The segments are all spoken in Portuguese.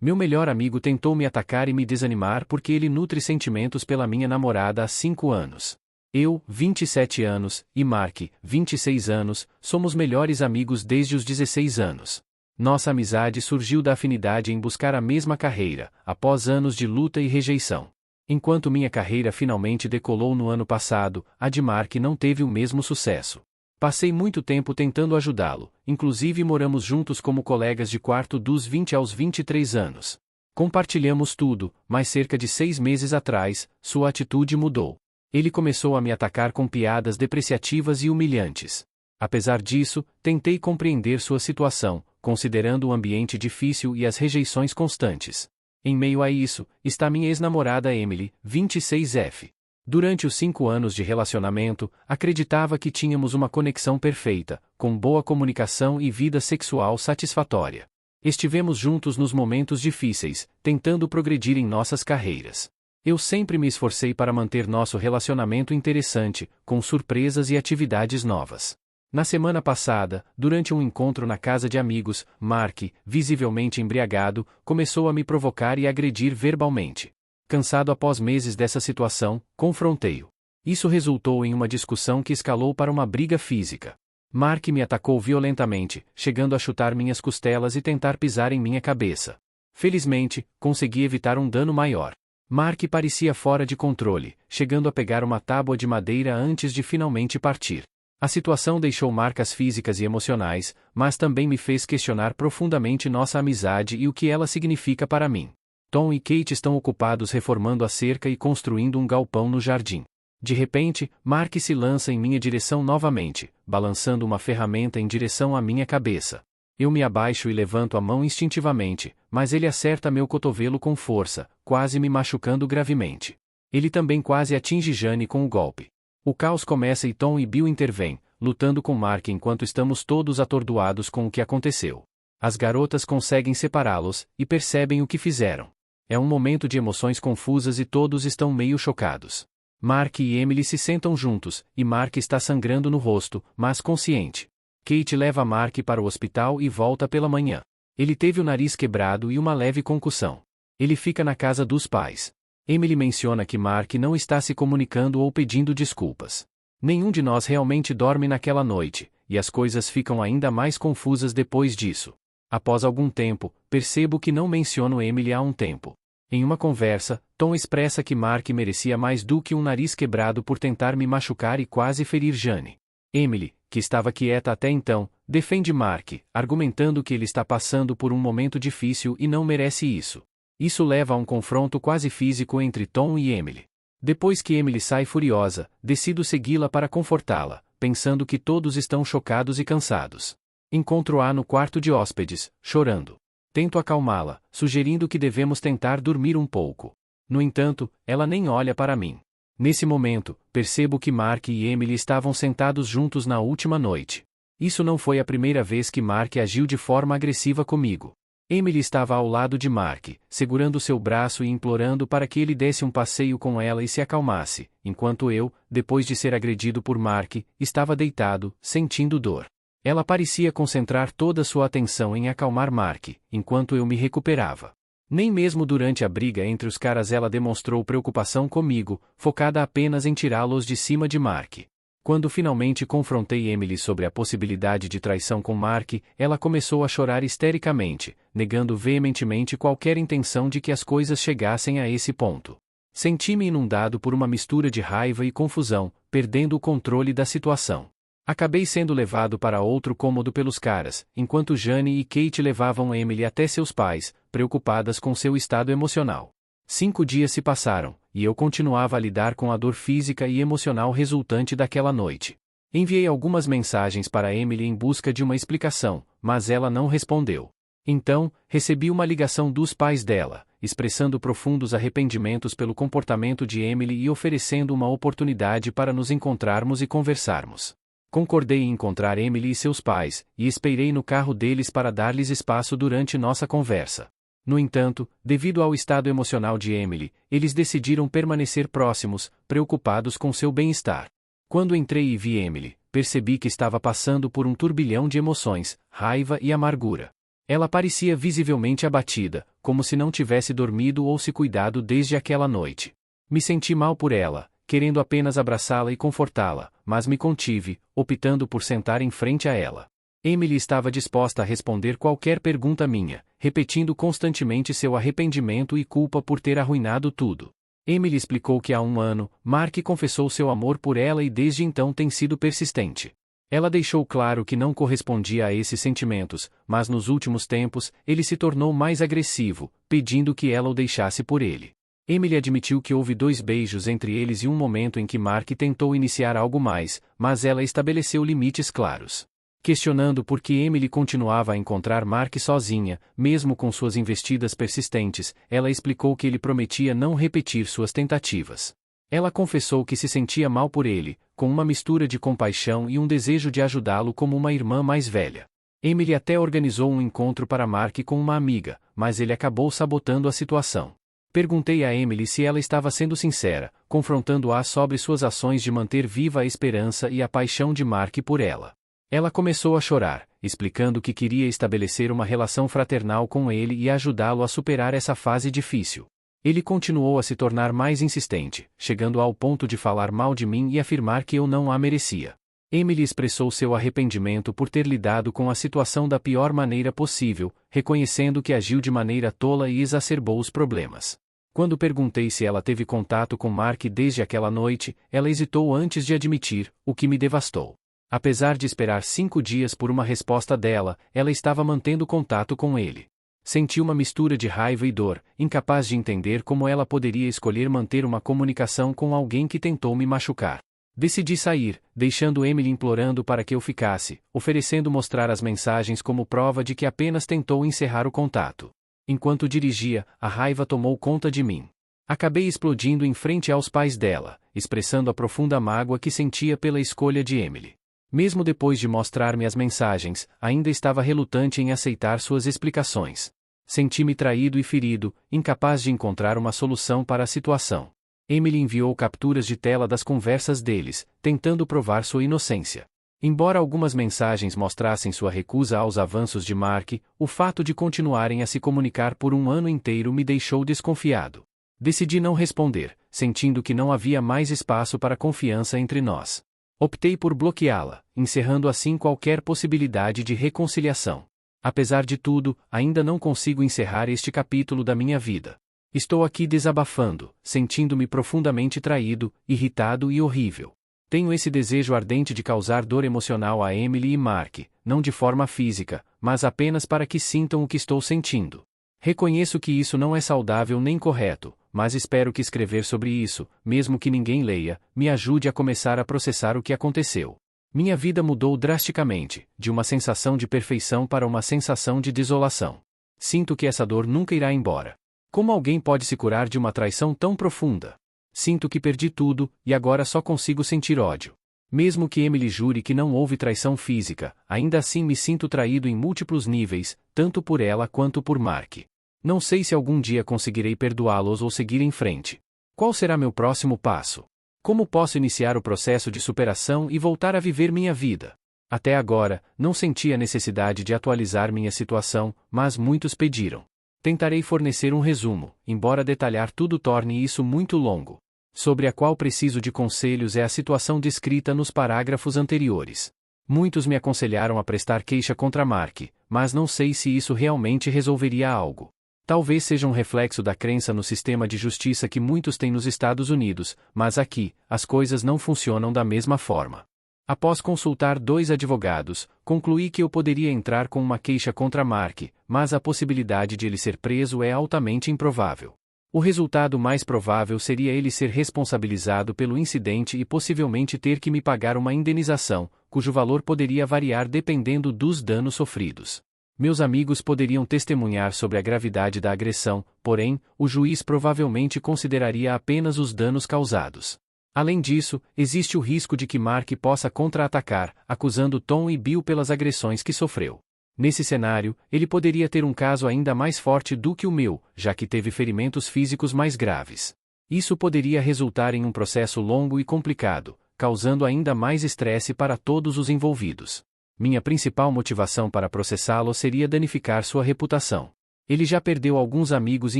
Meu melhor amigo tentou me atacar e me desanimar porque ele nutre sentimentos pela minha namorada há 5 anos. Eu, 27 anos, e Mark, 26 anos, somos melhores amigos desde os 16 anos. Nossa amizade surgiu da afinidade em buscar a mesma carreira, após anos de luta e rejeição. Enquanto minha carreira finalmente decolou no ano passado, a de Mark não teve o mesmo sucesso. Passei muito tempo tentando ajudá-lo, inclusive moramos juntos como colegas de quarto dos 20 aos 23 anos. Compartilhamos tudo, mas cerca de 6 meses atrás, sua atitude mudou. Ele começou a me atacar com piadas depreciativas e humilhantes. Apesar disso, tentei compreender sua situação, considerando o ambiente difícil e as rejeições constantes. Em meio a isso, está minha ex-namorada Emily, 26F. Durante os 5 anos de relacionamento, acreditava que tínhamos uma conexão perfeita, com boa comunicação e vida sexual satisfatória. Estivemos juntos nos momentos difíceis, tentando progredir em nossas carreiras. Eu sempre me esforcei para manter nosso relacionamento interessante, com surpresas e atividades novas. Na semana passada, durante um encontro na casa de amigos, Mark, visivelmente embriagado, começou a me provocar e agredir verbalmente. Cansado após meses dessa situação, confrontei-o. Isso resultou em uma discussão que escalou para uma briga física. Mark me atacou violentamente, chegando a chutar minhas costelas e tentar pisar em minha cabeça. Felizmente, consegui evitar um dano maior. Mark parecia fora de controle, chegando a pegar uma tábua de madeira antes de finalmente partir. A situação deixou marcas físicas e emocionais, mas também me fez questionar profundamente nossa amizade e o que ela significa para mim. Tom e Kate estão ocupados reformando a cerca e construindo um galpão no jardim. De repente, Mark se lança em minha direção novamente, balançando uma ferramenta em direção à minha cabeça. Eu me abaixo e levanto a mão instintivamente, mas ele acerta meu cotovelo com força, quase me machucando gravemente. Ele também quase atinge Jane com o golpe. O caos começa e Tom e Bill intervêm, lutando com Mark enquanto estamos todos atordoados com o que aconteceu. As garotas conseguem separá-los, e percebem o que fizeram. É um momento de emoções confusas e todos estão meio chocados. Mark e Emily se sentam juntos, e Mark está sangrando no rosto, mas consciente. Kate leva Mark para o hospital e volta pela manhã. Ele teve o nariz quebrado e uma leve concussão. Ele fica na casa dos pais. Emily menciona que Mark não está se comunicando ou pedindo desculpas. Nenhum de nós realmente dorme naquela noite, e as coisas ficam ainda mais confusas depois disso. Após algum tempo, percebo que não menciono Emily há um tempo. Em uma conversa, Tom expressa que Mark merecia mais do que um nariz quebrado por tentar me machucar e quase ferir Jane. Emily, que estava quieta até então, defende Mark, argumentando que ele está passando por um momento difícil e não merece isso. Isso leva a um confronto quase físico entre Tom e Emily. Depois que Emily sai furiosa, decido segui-la para confortá-la, pensando que todos estão chocados e cansados. Encontro-a no quarto de hóspedes, chorando. Tento acalmá-la, sugerindo que devemos tentar dormir um pouco. No entanto, ela nem olha para mim. Nesse momento, percebo que Mark e Emily estavam sentados juntos na última noite. Isso não foi a primeira vez que Mark agiu de forma agressiva comigo. Emily estava ao lado de Mark, segurando seu braço e implorando para que ele desse um passeio com ela e se acalmasse, enquanto eu, depois de ser agredido por Mark, estava deitado, sentindo dor. Ela parecia concentrar toda sua atenção em acalmar Mark, enquanto eu me recuperava. Nem mesmo durante a briga entre os caras ela demonstrou preocupação comigo, focada apenas em tirá-los de cima de Mark. Quando finalmente confrontei Emily sobre a possibilidade de traição com Mark, ela começou a chorar histericamente, negando veementemente qualquer intenção de que as coisas chegassem a esse ponto. Senti-me inundado por uma mistura de raiva e confusão, perdendo o controle da situação. Acabei sendo levado para outro cômodo pelos caras, enquanto Jane e Kate levavam Emily até seus pais, preocupadas com seu estado emocional. 5 dias se passaram, e eu continuava a lidar com a dor física e emocional resultante daquela noite. Enviei algumas mensagens para Emily em busca de uma explicação, mas ela não respondeu. Então, recebi uma ligação dos pais dela, expressando profundos arrependimentos pelo comportamento de Emily e oferecendo uma oportunidade para nos encontrarmos e conversarmos. Concordei em encontrar Emily e seus pais, e esperei no carro deles para dar-lhes espaço durante nossa conversa. No entanto, devido ao estado emocional de Emily, eles decidiram permanecer próximos, preocupados com seu bem-estar. Quando entrei e vi Emily, percebi que estava passando por um turbilhão de emoções, raiva e amargura. Ela parecia visivelmente abatida, como se não tivesse dormido ou se cuidado desde aquela noite. Me senti mal por ela, querendo apenas abraçá-la e confortá-la, mas me contive, optando por sentar em frente a ela. Emily estava disposta a responder qualquer pergunta minha, repetindo constantemente seu arrependimento e culpa por ter arruinado tudo. Emily explicou que há um ano, Mark confessou seu amor por ela e desde então tem sido persistente. Ela deixou claro que não correspondia a esses sentimentos, mas nos últimos tempos, ele se tornou mais agressivo, pedindo que ela o deixasse por ele. Emily admitiu que houve 2 beijos entre eles e um momento em que Mark tentou iniciar algo mais, mas ela estabeleceu limites claros. Questionando por que Emily continuava a encontrar Mark sozinha, mesmo com suas investidas persistentes, ela explicou que ele prometia não repetir suas tentativas. Ela confessou que se sentia mal por ele, com uma mistura de compaixão e um desejo de ajudá-lo como uma irmã mais velha. Emily até organizou um encontro para Mark com uma amiga, mas ele acabou sabotando a situação. Perguntei a Emily se ela estava sendo sincera, confrontando-a sobre suas ações de manter viva a esperança e a paixão de Mark por ela. Ela começou a chorar, explicando que queria estabelecer uma relação fraternal com ele e ajudá-lo a superar essa fase difícil. Ele continuou a se tornar mais insistente, chegando ao ponto de falar mal de mim e afirmar que eu não a merecia. Emily expressou seu arrependimento por ter lidado com a situação da pior maneira possível, reconhecendo que agiu de maneira tola e exacerbou os problemas. Quando perguntei se ela teve contato com Mark desde aquela noite, ela hesitou antes de admitir, o que me devastou. Apesar de esperar 5 dias por uma resposta dela, ela estava mantendo contato com ele. Senti uma mistura de raiva e dor, incapaz de entender como ela poderia escolher manter uma comunicação com alguém que tentou me machucar. Decidi sair, deixando Emily implorando para que eu ficasse, oferecendo mostrar as mensagens como prova de que apenas tentou encerrar o contato. Enquanto dirigia, a raiva tomou conta de mim. Acabei explodindo em frente aos pais dela, expressando a profunda mágoa que sentia pela escolha de Emily. Mesmo depois de mostrar-me as mensagens, ainda estava relutante em aceitar suas explicações. Senti-me traído e ferido, incapaz de encontrar uma solução para a situação. Emily enviou capturas de tela das conversas deles, tentando provar sua inocência. Embora algumas mensagens mostrassem sua recusa aos avanços de Mark, o fato de continuarem a se comunicar por um ano inteiro me deixou desconfiado. Decidi não responder, sentindo que não havia mais espaço para confiança entre nós. Optei por bloqueá-la, encerrando assim qualquer possibilidade de reconciliação. Apesar de tudo, ainda não consigo encerrar este capítulo da minha vida. Estou aqui desabafando, sentindo-me profundamente traído, irritado e horrível. Tenho esse desejo ardente de causar dor emocional a Emily e Mark, não de forma física, mas apenas para que sintam o que estou sentindo. Reconheço que isso não é saudável nem correto, mas espero que escrever sobre isso, mesmo que ninguém leia, me ajude a começar a processar o que aconteceu. Minha vida mudou drasticamente, de uma sensação de perfeição para uma sensação de desolação. Sinto que essa dor nunca irá embora. Como alguém pode se curar de uma traição tão profunda? Sinto que perdi tudo, e agora só consigo sentir ódio. Mesmo que Emily jure que não houve traição física, ainda assim me sinto traído em múltiplos níveis, tanto por ela quanto por Mark. Não sei se algum dia conseguirei perdoá-los ou seguir em frente. Qual será meu próximo passo? Como posso iniciar o processo de superação e voltar a viver minha vida? Até agora, não senti a necessidade de atualizar minha situação, mas muitos pediram. Tentarei fornecer um resumo, embora detalhar tudo torne isso muito longo. Sobre a qual preciso de conselhos é a situação descrita nos parágrafos anteriores. Muitos me aconselharam a prestar queixa contra Mark, mas não sei se isso realmente resolveria algo. Talvez seja um reflexo da crença no sistema de justiça que muitos têm nos Estados Unidos, mas aqui, as coisas não funcionam da mesma forma. Após consultar 2 advogados, concluí que eu poderia entrar com uma queixa contra Mark, mas a possibilidade de ele ser preso é altamente improvável. O resultado mais provável seria ele ser responsabilizado pelo incidente e possivelmente ter que me pagar uma indenização, cujo valor poderia variar dependendo dos danos sofridos. Meus amigos poderiam testemunhar sobre a gravidade da agressão, porém, o juiz provavelmente consideraria apenas os danos causados. Além disso, existe o risco de que Mark possa contra-atacar, acusando Tom e Bill pelas agressões que sofreu. Nesse cenário, ele poderia ter um caso ainda mais forte do que o meu, já que teve ferimentos físicos mais graves. Isso poderia resultar em um processo longo e complicado, causando ainda mais estresse para todos os envolvidos. Minha principal motivação para processá-lo seria danificar sua reputação. Ele já perdeu alguns amigos e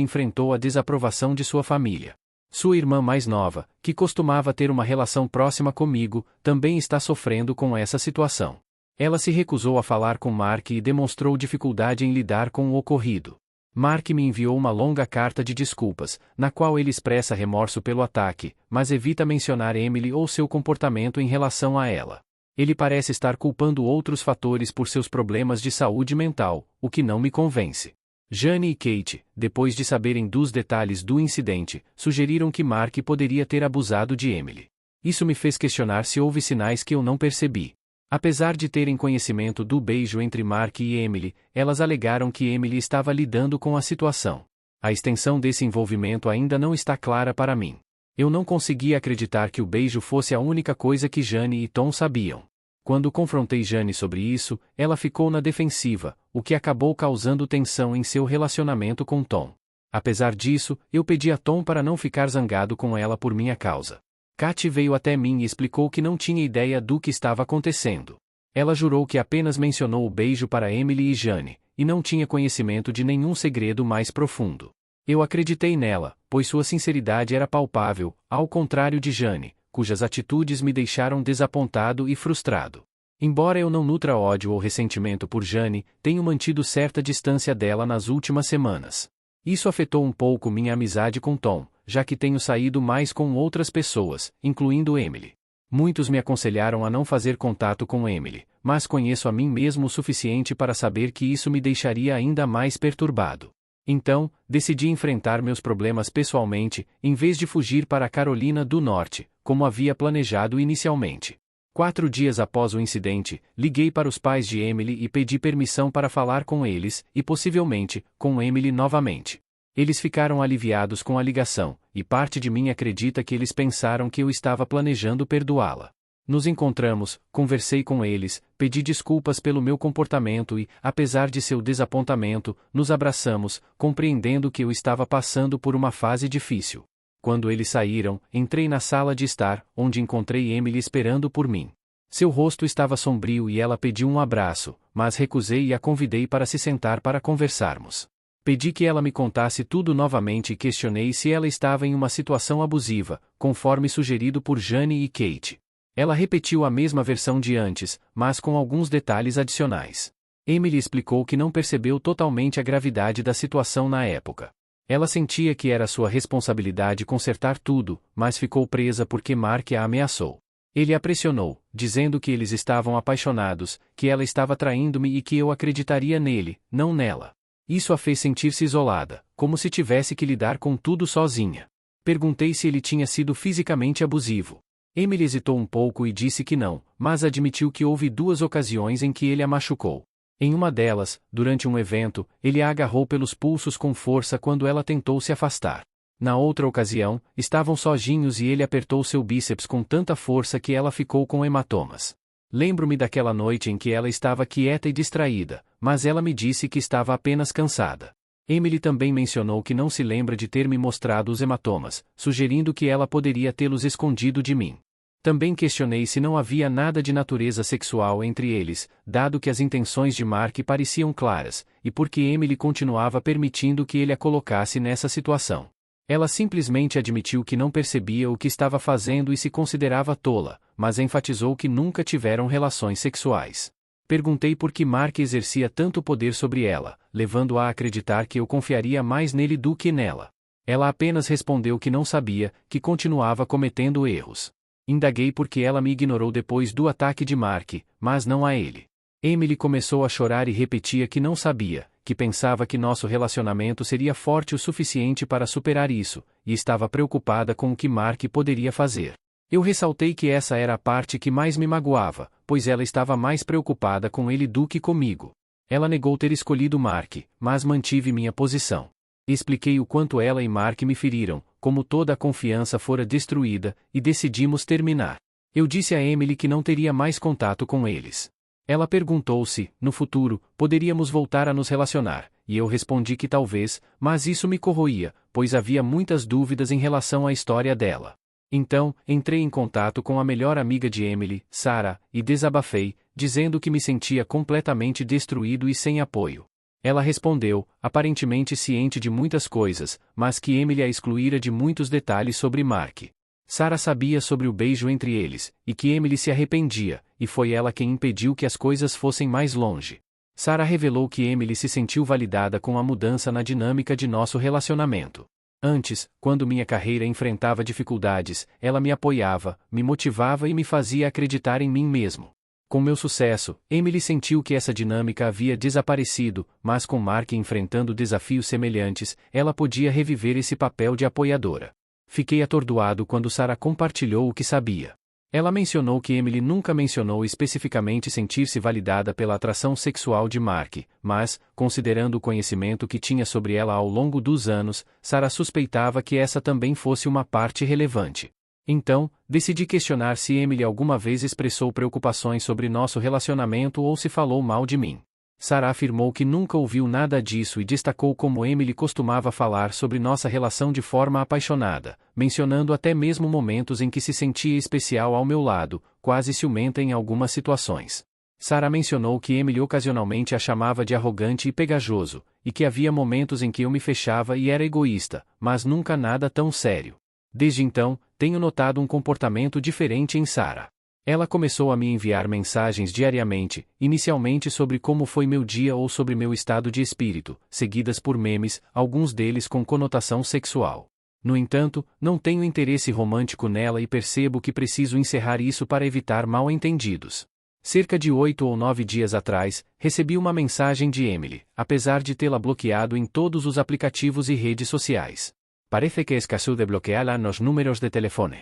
enfrentou a desaprovação de sua família. Sua irmã mais nova, que costumava ter uma relação próxima comigo, também está sofrendo com essa situação. Ela se recusou a falar com Mark e demonstrou dificuldade em lidar com o ocorrido. Mark me enviou uma longa carta de desculpas, na qual ele expressa remorso pelo ataque, mas evita mencionar Emily ou seu comportamento em relação a ela. Ele parece estar culpando outros fatores por seus problemas de saúde mental, o que não me convence. Jane e Kate, depois de saberem dos detalhes do incidente, sugeriram que Mark poderia ter abusado de Emily. Isso me fez questionar se houve sinais que eu não percebi. Apesar de terem conhecimento do beijo entre Mark e Emily, elas alegaram que Emily estava lidando com a situação. A extensão desse envolvimento ainda não está clara para mim. Eu não conseguia acreditar que o beijo fosse a única coisa que Jane e Tom sabiam. Quando confrontei Jane sobre isso, ela ficou na defensiva, o que acabou causando tensão em seu relacionamento com Tom. Apesar disso, eu pedi a Tom para não ficar zangado com ela por minha causa. Kate veio até mim e explicou que não tinha ideia do que estava acontecendo. Ela jurou que apenas mencionou o beijo para Emily e Jane, e não tinha conhecimento de nenhum segredo mais profundo. Eu acreditei nela, pois sua sinceridade era palpável, ao contrário de Jane, cujas atitudes me deixaram desapontado e frustrado. Embora eu não nutra ódio ou ressentimento por Jane, tenho mantido certa distância dela nas últimas semanas. Isso afetou um pouco minha amizade com Tom, já que tenho saído mais com outras pessoas, incluindo Emily. Muitos me aconselharam a não fazer contato com Emily, mas conheço a mim mesmo o suficiente para saber que isso me deixaria ainda mais perturbado. Então, decidi enfrentar meus problemas pessoalmente, em vez de fugir para a Carolina do Norte, como havia planejado inicialmente. 4 dias após o incidente, liguei para os pais de Emily e pedi permissão para falar com eles, e possivelmente, com Emily novamente. Eles ficaram aliviados com a ligação, e parte de mim acredita que eles pensaram que eu estava planejando perdoá-la. Nos encontramos, conversei com eles, pedi desculpas pelo meu comportamento e, apesar de seu desapontamento, nos abraçamos, compreendendo que eu estava passando por uma fase difícil. Quando eles saíram, entrei na sala de estar, onde encontrei Emily esperando por mim. Seu rosto estava sombrio e ela pediu um abraço, mas recusei e a convidei para se sentar para conversarmos. Pedi que ela me contasse tudo novamente e questionei se ela estava em uma situação abusiva, conforme sugerido por Jane e Kate. Ela repetiu a mesma versão de antes, mas com alguns detalhes adicionais. Emily explicou que não percebeu totalmente a gravidade da situação na época. Ela sentia que era sua responsabilidade consertar tudo, mas ficou presa porque Mark a ameaçou. Ele a pressionou, dizendo que eles estavam apaixonados, que ela estava traindo-me e que eu acreditaria nele, não nela. Isso a fez sentir-se isolada, como se tivesse que lidar com tudo sozinha. Perguntei se ele tinha sido fisicamente abusivo. Emily hesitou um pouco e disse que não, mas admitiu que houve 2 ocasiões em que ele a machucou. Em uma delas, durante um evento, ele a agarrou pelos pulsos com força quando ela tentou se afastar. Na outra ocasião, estavam sozinhos e ele apertou seu bíceps com tanta força que ela ficou com hematomas. Lembro-me daquela noite em que ela estava quieta e distraída, mas ela me disse que estava apenas cansada. Emily também mencionou que não se lembra de ter me mostrado os hematomas, sugerindo que ela poderia tê-los escondido de mim. Também questionei se não havia nada de natureza sexual entre eles, dado que as intenções de Mark pareciam claras, e porque Emily continuava permitindo que ele a colocasse nessa situação. Ela simplesmente admitiu que não percebia o que estava fazendo e se considerava tola, mas enfatizou que nunca tiveram relações sexuais. Perguntei por que Mark exercia tanto poder sobre ela, levando-a a acreditar que eu confiaria mais nele do que nela. Ela apenas respondeu que não sabia, que continuava cometendo erros. Indaguei por que ela me ignorou depois do ataque de Mark, mas não a ele. Emily começou a chorar e repetia que não sabia, que pensava que nosso relacionamento seria forte o suficiente para superar isso, e estava preocupada com o que Mark poderia fazer. Eu ressaltei que essa era a parte que mais me magoava, pois ela estava mais preocupada com ele do que comigo. Ela negou ter escolhido Mark, mas mantive minha posição. Expliquei o quanto ela e Mark me feriram, como toda a confiança fora destruída, e decidimos terminar. Eu disse a Emily que não teria mais contato com eles. Ela perguntou se, no futuro, poderíamos voltar a nos relacionar, e eu respondi que talvez, mas isso me corroía, pois havia muitas dúvidas em relação à história dela. Então, entrei em contato com a melhor amiga de Emily, Sarah, e desabafei, dizendo que me sentia completamente destruído e sem apoio. Ela respondeu, aparentemente ciente de muitas coisas, mas que Emily a excluíra de muitos detalhes sobre Mark. Sarah sabia sobre o beijo entre eles, e que Emily se arrependia, e foi ela quem impediu que as coisas fossem mais longe. Sarah revelou que Emily se sentiu validada com a mudança na dinâmica de nosso relacionamento. Antes, quando minha carreira enfrentava dificuldades, ela me apoiava, me motivava e me fazia acreditar em mim mesmo. Com meu sucesso, Emily sentiu que essa dinâmica havia desaparecido, mas com Mark enfrentando desafios semelhantes, ela podia reviver esse papel de apoiadora. Fiquei atordoado quando Sarah compartilhou o que sabia. Ela mencionou que Emily nunca mencionou especificamente sentir-se validada pela atração sexual de Mark, mas, considerando o conhecimento que tinha sobre ela ao longo dos anos, Sarah suspeitava que essa também fosse uma parte relevante. Então, decidi questionar se Emily alguma vez expressou preocupações sobre nosso relacionamento ou se falou mal de mim. Sarah afirmou que nunca ouviu nada disso e destacou como Emily costumava falar sobre nossa relação de forma apaixonada, mencionando até mesmo momentos em que se sentia especial ao meu lado, quase ciumenta em algumas situações. Sarah mencionou que Emily ocasionalmente a chamava de arrogante e pegajoso, e que havia momentos em que eu me fechava e era egoísta, mas nunca nada tão sério. Desde então, tenho notado um comportamento diferente em Sarah. Ela começou a me enviar mensagens diariamente, inicialmente sobre como foi meu dia ou sobre meu estado de espírito, seguidas por memes, alguns deles com conotação sexual. No entanto, não tenho interesse romântico nela e percebo que preciso encerrar isso para evitar mal-entendidos. Cerca de 8 ou 9 dias atrás, recebi uma mensagem de Emily, apesar de tê-la bloqueado em todos os aplicativos e redes sociais. Parece que esqueceu de bloqueá-la nos números de telefone.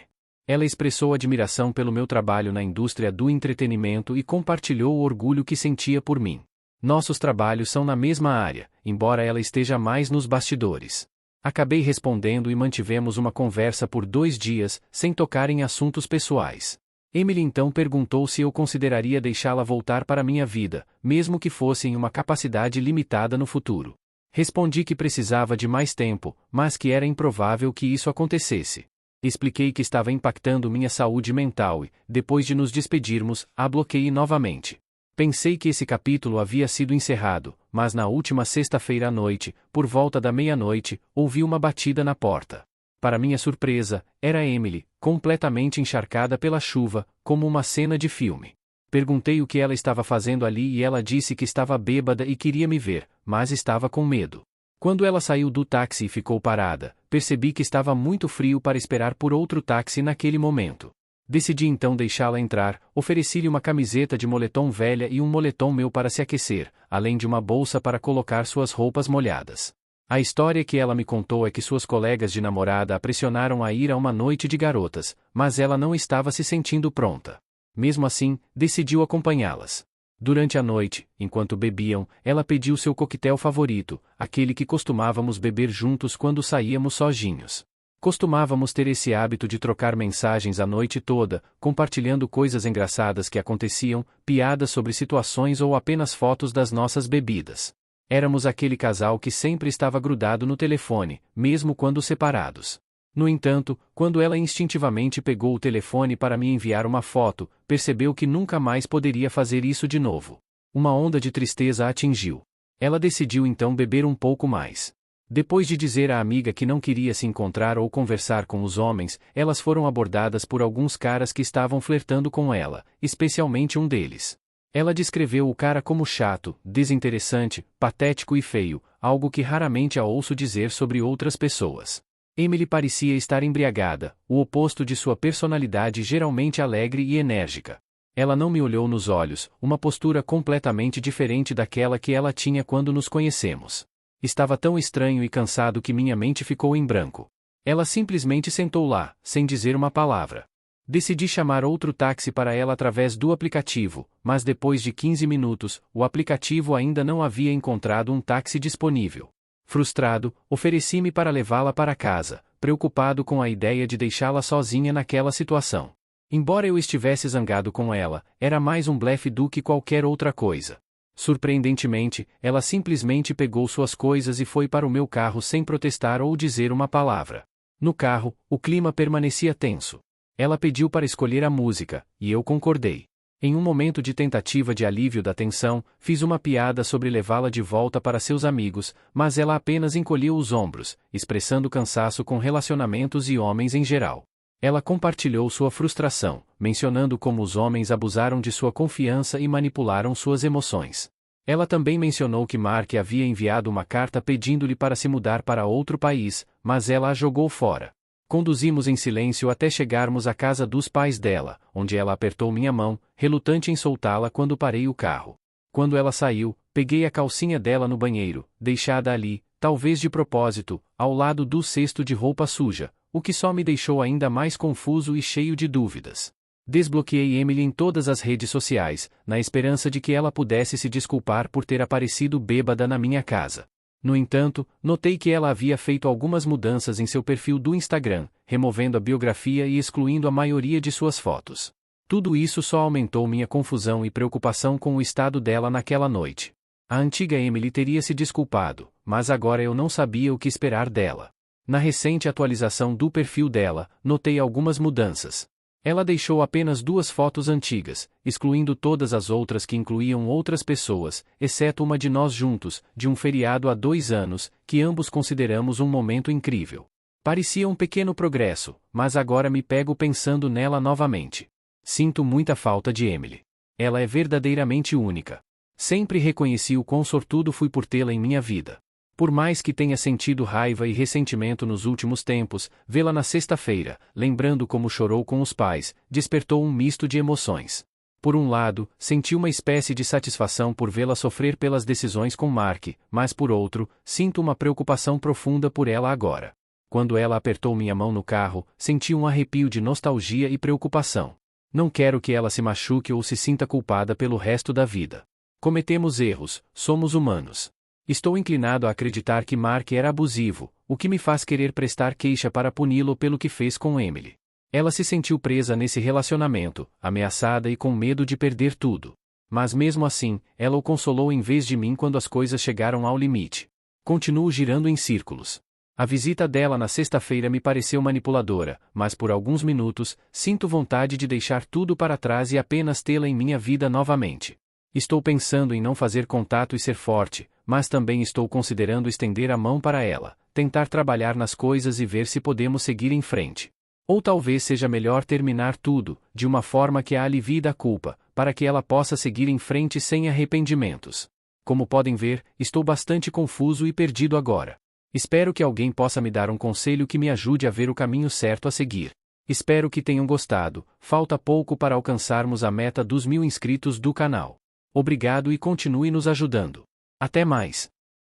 Ela expressou admiração pelo meu trabalho na indústria do entretenimento e compartilhou o orgulho que sentia por mim. Nossos trabalhos são na mesma área, embora ela esteja mais nos bastidores. Acabei respondendo e mantivemos uma conversa por 2 dias, sem tocar em assuntos pessoais. Emily então perguntou se eu consideraria deixá-la voltar para minha vida, mesmo que fosse em uma capacidade limitada no futuro. Respondi que precisava de mais tempo, mas que era improvável que isso acontecesse. Expliquei que estava impactando minha saúde mental e, depois de nos despedirmos, a bloqueei novamente. Pensei que esse capítulo havia sido encerrado, mas na última sexta-feira à noite, por volta da meia-noite, ouvi uma batida na porta. Para minha surpresa, era Emily, completamente encharcada pela chuva, como uma cena de filme. Perguntei o que ela estava fazendo ali e ela disse que estava bêbada e queria me ver, mas estava com medo. Quando ela saiu do táxi e ficou parada, percebi que estava muito frio para esperar por outro táxi naquele momento. Decidi então deixá-la entrar, ofereci-lhe uma camiseta de moletom velha e um moletom meu para se aquecer, além de uma bolsa para colocar suas roupas molhadas. A história que ela me contou é que suas colegas de namorada a pressionaram a ir a uma noite de garotas, mas ela não estava se sentindo pronta. Mesmo assim, decidiu acompanhá-las. Durante a noite, enquanto bebiam, ela pediu seu coquetel favorito, aquele que costumávamos beber juntos quando saíamos sozinhos. Costumávamos ter esse hábito de trocar mensagens a noite toda, compartilhando coisas engraçadas que aconteciam, piadas sobre situações ou apenas fotos das nossas bebidas. Éramos aquele casal que sempre estava grudado no telefone, mesmo quando separados. No entanto, quando ela instintivamente pegou o telefone para me enviar uma foto, percebeu que nunca mais poderia fazer isso de novo. Uma onda de tristeza a atingiu. Ela decidiu então beber um pouco mais. Depois de dizer à amiga que não queria se encontrar ou conversar com os homens, elas foram abordadas por alguns caras que estavam flertando com ela, especialmente um deles. Ela descreveu o cara como chato, desinteressante, patético e feio, algo que raramente a ouço dizer sobre outras pessoas. Emily parecia estar embriagada, o oposto de sua personalidade geralmente alegre e enérgica. Ela não me olhou nos olhos, uma postura completamente diferente daquela que ela tinha quando nos conhecemos. Estava tão estranho e cansado que minha mente ficou em branco. Ela simplesmente sentou lá, sem dizer uma palavra. Decidi chamar outro táxi para ela através do aplicativo, mas depois de 15 minutos, o aplicativo ainda não havia encontrado um táxi disponível. Frustrado, ofereci-me para levá-la para casa, preocupado com a ideia de deixá-la sozinha naquela situação. Embora eu estivesse zangado com ela, era mais um blefe do que qualquer outra coisa. Surpreendentemente, ela simplesmente pegou suas coisas e foi para o meu carro sem protestar ou dizer uma palavra. No carro, o clima permanecia tenso. Ela pediu para escolher a música, e eu concordei. Em um momento de tentativa de alívio da tensão, fiz uma piada sobre levá-la de volta para seus amigos, mas ela apenas encolheu os ombros, expressando cansaço com relacionamentos e homens em geral. Ela compartilhou sua frustração, mencionando como os homens abusaram de sua confiança e manipularam suas emoções. Ela também mencionou que Mark havia enviado uma carta pedindo-lhe para se mudar para outro país, mas ela a jogou fora. Conduzimos em silêncio até chegarmos à casa dos pais dela, onde ela apertou minha mão, relutante em soltá-la quando parei o carro. Quando ela saiu, peguei a calcinha dela no banheiro, deixada ali, talvez de propósito, ao lado do cesto de roupa suja, o que só me deixou ainda mais confuso e cheio de dúvidas. Desbloqueei Emily em todas as redes sociais, na esperança de que ela pudesse se desculpar por ter aparecido bêbada na minha casa. No entanto, notei que ela havia feito algumas mudanças em seu perfil do Instagram, removendo a biografia e excluindo a maioria de suas fotos. Tudo isso só aumentou minha confusão e preocupação com o estado dela naquela noite. A antiga Emily teria se desculpado, mas agora eu não sabia o que esperar dela. Na recente atualização do perfil dela, notei algumas mudanças. Ela deixou apenas 2 fotos antigas, excluindo todas as outras que incluíam outras pessoas, exceto uma de nós juntos, de um feriado há 2 anos, que ambos consideramos um momento incrível. Parecia um pequeno progresso, mas agora me pego pensando nela novamente. Sinto muita falta de Emily. Ela é verdadeiramente única. Sempre reconheci o quão sortudo fui por tê-la em minha vida. Por mais que tenha sentido raiva e ressentimento nos últimos tempos, vê-la na sexta-feira, lembrando como chorou com os pais, despertou um misto de emoções. Por um lado, senti uma espécie de satisfação por vê-la sofrer pelas decisões com Mark, mas por outro, sinto uma preocupação profunda por ela agora. Quando ela apertou minha mão no carro, senti um arrepio de nostalgia e preocupação. Não quero que ela se machuque ou se sinta culpada pelo resto da vida. Cometemos erros, somos humanos. Estou inclinado a acreditar que Mark era abusivo, o que me faz querer prestar queixa para puni-lo pelo que fez com Emily. Ela se sentiu presa nesse relacionamento, ameaçada e com medo de perder tudo. Mas mesmo assim, ela o consolou em vez de mim quando as coisas chegaram ao limite. Continuo girando em círculos. A visita dela na sexta-feira me pareceu manipuladora, mas por alguns minutos, sinto vontade de deixar tudo para trás e apenas tê-la em minha vida novamente. Estou pensando em não fazer contato e ser forte, mas também estou considerando estender a mão para ela, tentar trabalhar nas coisas e ver se podemos seguir em frente. Ou talvez seja melhor terminar tudo, de uma forma que a alivie da culpa, para que ela possa seguir em frente sem arrependimentos. Como podem ver, estou bastante confuso e perdido agora. Espero que alguém possa me dar um conselho que me ajude a ver o caminho certo a seguir. Espero que tenham gostado, falta pouco para alcançarmos a meta dos 1000 inscritos do canal. Obrigado e continue nos ajudando. Até mais!